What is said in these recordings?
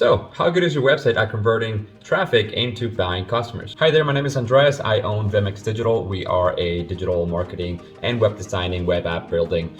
So, how good is your website at converting traffic into buying customers? Hi there, my name is Andreas. I own Vemex Digital. We are a digital marketing and web designing, web app building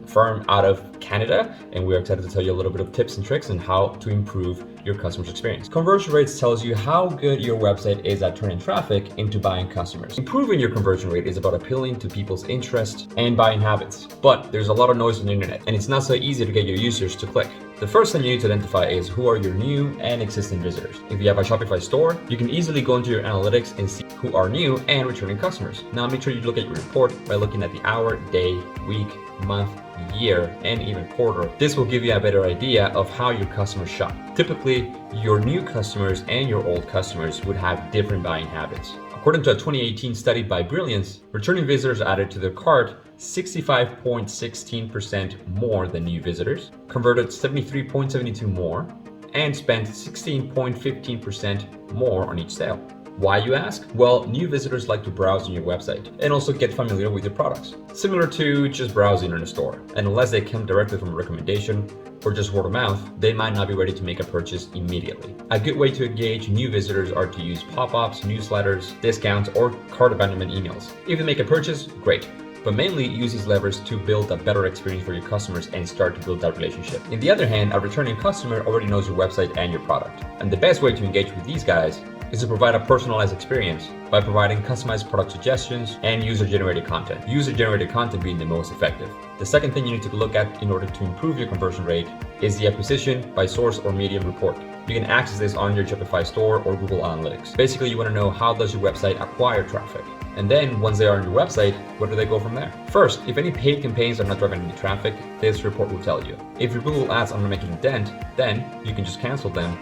firm out of Canada, and we're excited to tell you a little bit of tips and tricks on how to improve your customer's experience. Conversion rates tells you how good your website is at turning traffic into buying customers. Improving your conversion rate is about appealing to people's interest and buying habits, but there's a lot of noise on the internet, and it's not so easy to get your users to click. The first thing you need to identify is who are your new and existing visitors. If you have a Shopify store, you can easily go into your analytics and see who are new and returning customers. Now make sure you look at your report by looking at the hour, day, week, month, year, and even quarter. This will give you a better idea of how your customers shop. Typically, your new customers and your old customers would have different buying habits. According to a 2018 study by Brilliance, returning visitors added to their cart 65.16% more than new visitors, converted 73.72 more, and spent 16.15% more on each sale. Why, you ask? Well, new visitors like to browse on your website and also get familiar with your products, similar to just browsing in a store. And unless they come directly from a recommendation or just word of mouth, they might not be ready to make a purchase immediately. A good way to engage new visitors are to use pop-ups, newsletters, discounts, or cart abandonment emails. If they make a purchase, great. But mainly use these levers to build a better experience for your customers and start to build that relationship. On the other hand, a returning customer already knows your website and your product. And the best way to engage with these guys is to provide a personalized experience by providing customized product suggestions and user-generated content. User-generated content being the most effective. The second thing you need to look at in order to improve your conversion rate is the acquisition by source or medium report. You can access this on your Shopify store or Google Analytics. Basically, you want to know how does your website acquire traffic? And then once they are on your website, where do they go from there? First, if any paid campaigns are not driving any traffic, this report will tell you. If your Google ads are not making a dent, then you can just cancel them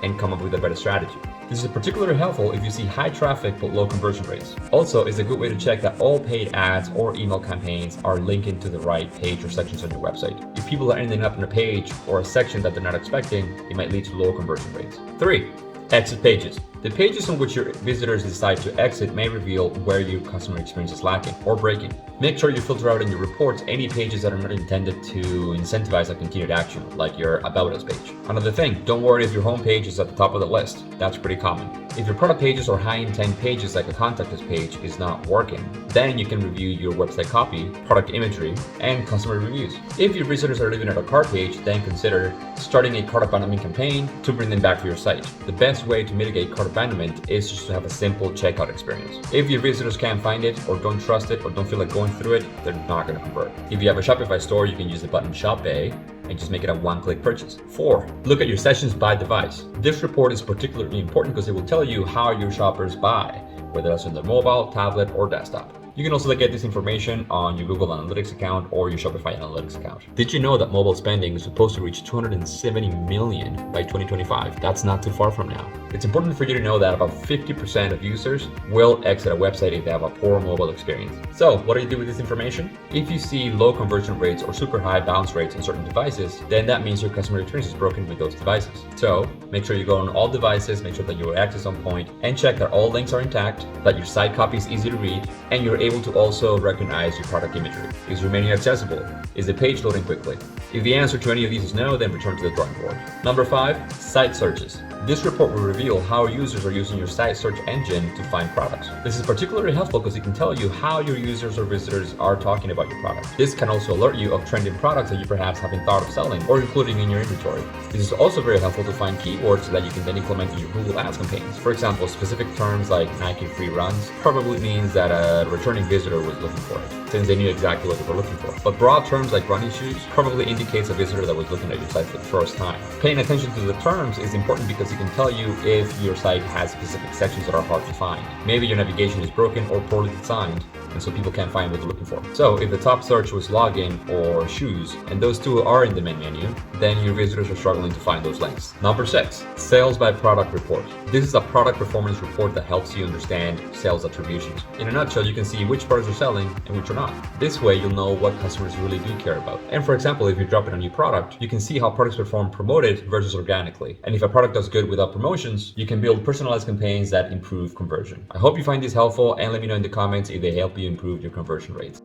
and come up with a better strategy. This is particularly helpful if you see high traffic but low conversion rates. Also, it's a good way to check that all paid ads or email campaigns are linking to the right page or sections on your website. If people are ending up on a page or a section that they're not expecting, it might lead to low conversion rates. 3. Exit pages. The pages on which your visitors decide to exit may reveal where your customer experience is lacking or breaking. Make sure you filter out in your reports any pages that are not intended to incentivize a continued action, like your About Us page. Another thing, don't worry if your home page is at the top of the list. That's pretty common. If your product pages or high intent pages like a contact us page is not working, then you can review your website copy, product imagery, and customer reviews. If your visitors are leaving at a cart page, then consider starting a cart abandonment campaign to bring them back to your site. The best way to mitigate cart abandonment is just to have a simple checkout experience. If your visitors can't find it or don't trust it or don't feel like going through it, they're not going to convert. If you have a Shopify store, you can use the button Shop Pay and just make it a one-click purchase. 4. Look at your sessions by device. This report is particularly important because it will tell you how your shoppers buy, whether that's on their mobile, tablet, or desktop. You can also get this information on your Google Analytics account or your Shopify Analytics account. Did you know that mobile spending is supposed to reach 270 million by 2025? That's not too far from now. It's important for you to know that about 50% of users will exit a website if they have a poor mobile experience. So what do you do with this information? If you see low conversion rates or super high bounce rates on certain devices, then that means your customer experience is broken with those devices. So make sure you go on all devices, make sure that your access is on point, and check that all links are intact, that your site copy is easy to read, and you're able to also recognize your product imagery. Is your menu accessible? Is the page loading quickly? If the answer to any of these is no, then return to the drawing board. Number 5, site searches. This report will reveal how users are using your site search engine to find products. This is particularly helpful because it can tell you how your users or visitors are talking about your product. This can also alert you of trending products that you perhaps haven't thought of selling or including in your inventory. This is also very helpful to find keywords that you can then implement in your Google Ads campaigns. For example, specific terms like Nike free runs probably means that a returning visitor was looking for it, since they knew exactly what they were looking for. But broad terms like running shoes probably indicates a visitor that was looking at your site for the first time. Paying attention to the terms is important because it can tell you if your site has specific sections that are hard to find. Maybe your navigation is broken or poorly designed, and so people can't find what they're looking for. So if the top search was login or shoes, and those two are in the main menu, then your visitors are struggling to find those links. Number 6, sales by product report. This is a product performance report that helps you understand sales attributions. In a nutshell, you can see which products are selling and which are not. This way, you'll know what customers really do care about. And for example, if you're dropping a new product, you can see how products perform promoted versus organically. And if a product does good without promotions, you can build personalized campaigns that improve conversion. I hope you find this helpful, and let me know in the comments if they help you improve your conversion rates.